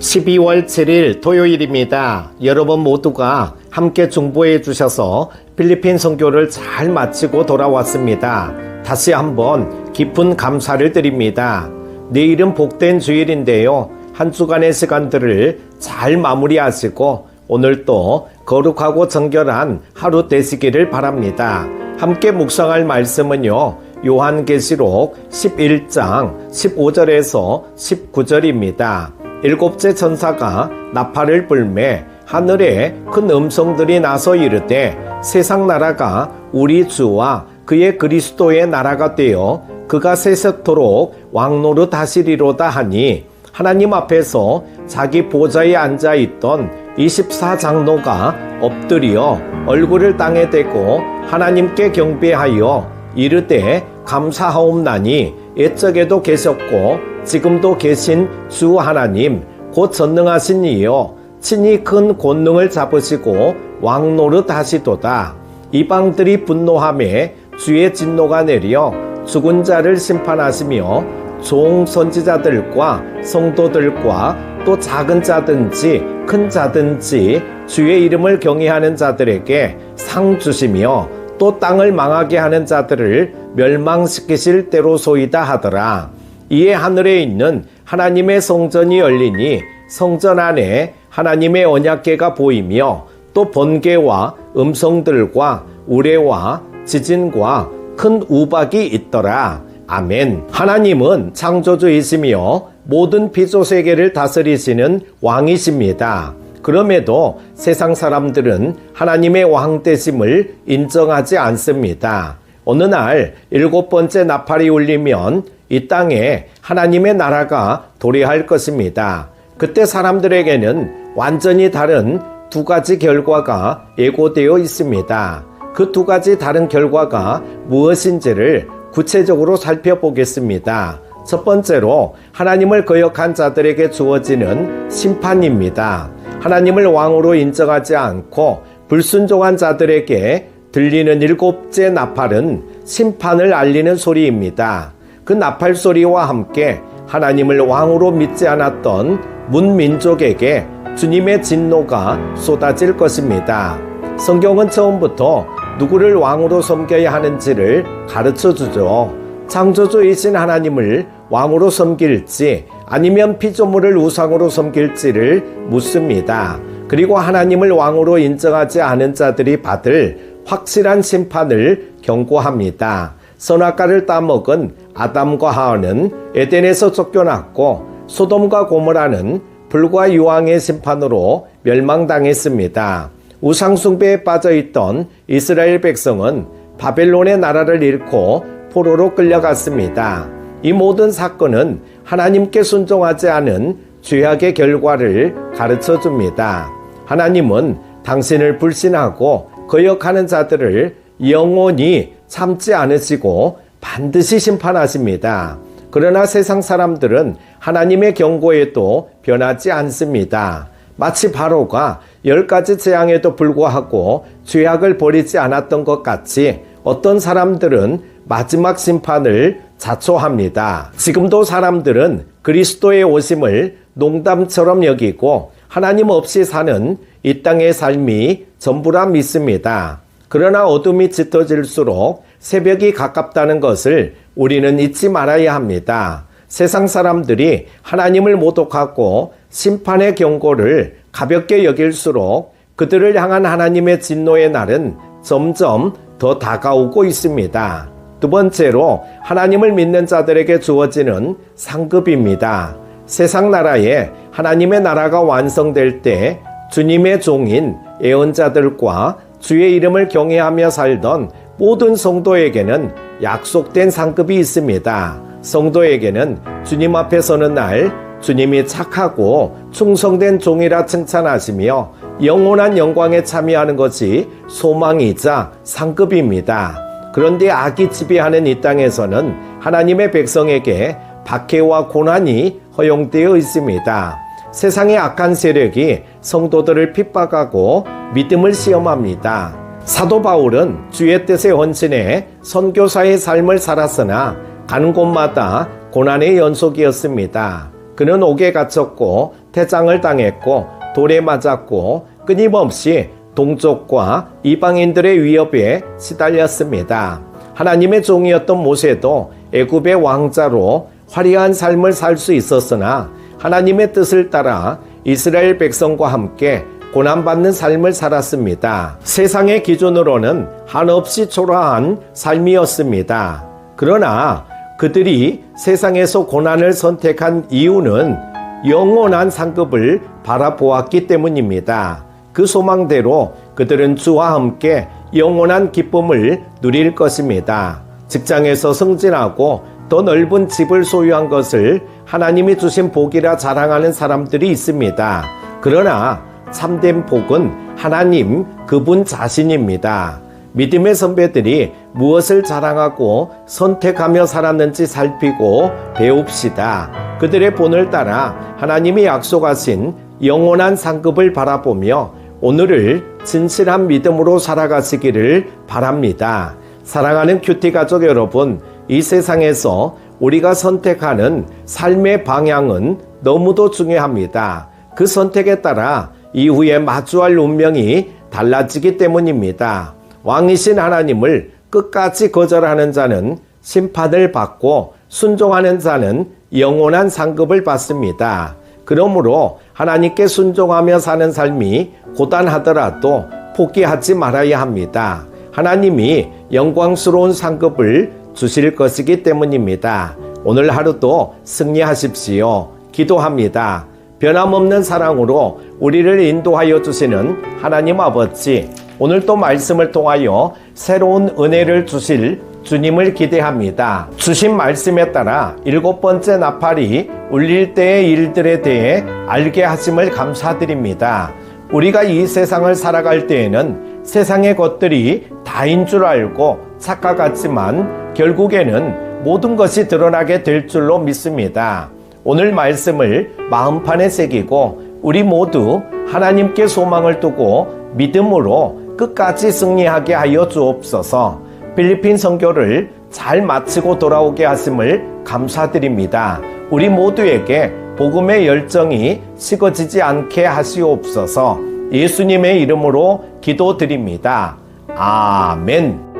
12월 7일 토요일입니다. 여러분 모두가 함께 중보해 주셔서 필리핀 선교를 잘 마치고 돌아왔습니다. 다시 한번 깊은 감사를 드립니다. 내일은 복된 주일인데요. 한 주간의 시간들을 잘 마무리하시고 오늘 또 거룩하고 정결한 하루 되시기를 바랍니다. 함께 묵상할 말씀은요. 요한계시록 11장 15절에서 19절입니다. 일곱째 천사가 나팔을 불매 하늘에 큰 음성들이 나서 이르되 세상 나라가 우리 주와 그의 그리스도의 나라가 되어 그가 세세토록 왕노릇 하시리로다 하니 하나님 앞에서 자기 보좌에 앉아있던 24장로가 엎드려 얼굴을 땅에 대고 하나님께 경배하여 이르되 감사하옵나니 옛적에도 계셨고 지금도 계신 주 하나님 곧 전능하신 이여 친히 큰 권능을 잡으시고 왕노릇 하시도다. 이방들이 분노하매 주의 진노가 내려 죽은 자를 심판하시며 종 선지자들과 성도들과 또 작은 자든지 큰 자든지 주의 이름을 경외하는 자들에게 상 주시며 또 땅을 망하게 하는 자들을 멸망시키실 때로소이다 하더라. 이에 하늘에 있는 하나님의 성전이 열리니 성전 안에 하나님의 언약궤가 보이며 또 번개와 음성들과 우레와 지진과 큰 우박이 있더라. 아멘. 하나님은 창조주이시며 모든 피조세계를 다스리시는 왕이십니다. 그럼에도 세상 사람들은 하나님의 왕되심을 인정하지 않습니다. 어느 날 7번째 나팔이 울리면 이 땅에 하나님의 나라가 도래할 것입니다. 그때 사람들에게는 완전히 다른 두 가지 결과가 예고되어 있습니다. 그 두 가지 다른 결과가 무엇인지를 구체적으로 살펴보겠습니다. 첫 번째로 하나님을 거역한 자들에게 주어지는 심판입니다. 하나님을 왕으로 인정하지 않고 불순종한 자들에게 들리는 7째 나팔은 심판을 알리는 소리입니다. 그 나팔 소리와 함께 하나님을 왕으로 믿지 않았던 문민족에게 주님의 진노가 쏟아질 것입니다. 성경은 처음부터 누구를 왕으로 섬겨야 하는지를 가르쳐주죠. 창조주이신 하나님을 왕으로 섬길지 아니면 피조물을 우상으로 섬길지를 묻습니다. 그리고 하나님을 왕으로 인정하지 않은 자들이 받을 확실한 심판을 경고합니다. 선악과를 따먹은 아담과 하와는 에덴에서 쫓겨났고 소돔과 고모라는 불과 유황의 심판으로 멸망당했습니다. 우상숭배에 빠져있던 이스라엘 백성은 바벨론의 나라를 잃고 포로로 끌려갔습니다. 이 모든 사건은 하나님께 순종하지 않은 죄악의 결과를 가르쳐줍니다. 하나님은 당신을 불신하고 거역하는 자들을 영원히 참지 않으시고 반드시 심판하십니다. 그러나 세상 사람들은 하나님의 경고에도 변하지 않습니다. 마치 바로가 10가지 재앙에도 불구하고 죄악을 버리지 않았던 것 같이 어떤 사람들은 마지막 심판을 자초합니다. 지금도 사람들은 그리스도의 오심을 농담처럼 여기고 하나님 없이 사는 이 땅의 삶이 전부라 믿습니다. 그러나 어둠이 짙어질수록 새벽이 가깝다는 것을 우리는 잊지 말아야 합니다. 세상 사람들이 하나님을 모독하고 심판의 경고를 가볍게 여길수록 그들을 향한 하나님의 진노의 날은 점점 더 다가오고 있습니다. 두 번째로 하나님을 믿는 자들에게 주어지는 상급입니다. 세상 나라에 하나님의 나라가 완성될 때 주님의 종인 예언자들과 주의 이름을 경외하며 살던 모든 성도에게는 약속된 상급이 있습니다. 성도에게는 주님 앞에 서는 날 주님이 착하고 충성된 종이라 칭찬하시며 영원한 영광에 참여하는 것이 소망이자 상급입니다. 그런데 악이 지배하는 이 땅에서는 하나님의 백성에게 박해와 고난이 허용되어 있습니다. 세상의 악한 세력이 성도들을 핍박하고 믿음을 시험합니다. 사도 바울은 주의 뜻에 헌신해 선교사의 삶을 살았으나 가는 곳마다 고난의 연속이었습니다. 그는 옥에 갇혔고 퇴장을 당했고 돌에 맞았고 끊임없이 동족과 이방인들의 위협에 시달렸습니다. 하나님의 종이었던 모세도 애굽의 왕자로 화려한 삶을 살 수 있었으나 하나님의 뜻을 따라 이스라엘 백성과 함께 고난받는 삶을 살았습니다. 세상의 기준으로는 한없이 초라한 삶이었습니다. 그러나 그들이 세상에서 고난을 선택한 이유는 영원한 상급을 바라보았기 때문입니다. 그 소망대로 그들은 주와 함께 영원한 기쁨을 누릴 것입니다. 직장에서 승진하고 더 넓은 집을 소유한 것을 하나님이 주신 복이라 자랑하는 사람들이 있습니다. 그러나 참된 복은 하나님 그분 자신입니다. 믿음의 선배들이 무엇을 자랑하고 선택하며 살았는지 살피고 배웁시다. 그들의 본을 따라 하나님이 약속하신 영원한 상급을 바라보며 오늘을 진실한 믿음으로 살아가시기를 바랍니다. 사랑하는 큐티 가족 여러분, 이 세상에서 우리가 선택하는 삶의 방향은 너무도 중요합니다. 그 선택에 따라 이후에 마주할 운명이 달라지기 때문입니다. 왕이신 하나님을 끝까지 거절하는 자는 심판을 받고 순종하는 자는 영원한 상급을 받습니다. 그러므로 하나님께 순종하며 사는 삶이 고단하더라도 포기하지 말아야 합니다. 하나님이 영광스러운 상급을 주실 것이기 때문입니다. 오늘 하루도 승리하십시오. 기도합니다. 변함없는 사랑으로 우리를 인도하여 주시는 하나님 아버지, 오늘도 말씀을 통하여 새로운 은혜를 주실 주님을 기대합니다. 주신 말씀에 따라 7번째 나팔이 울릴 때의 일들에 대해 알게 하심을 감사드립니다. 우리가 이 세상을 살아갈 때에는 세상의 것들이 다인 줄 알고 착각하지만 결국에는 모든 것이 드러나게 될 줄로 믿습니다. 오늘 말씀을 마음판에 새기고 우리 모두 하나님께 소망을 두고 믿음으로 끝까지 승리하게 하여 주옵소서. 필리핀 선교를 잘 마치고 돌아오게 하심을 감사드립니다. 우리 모두에게 복음의 열정이 식어지지 않게 하시옵소서. 예수님의 이름으로 기도드립니다. 아멘.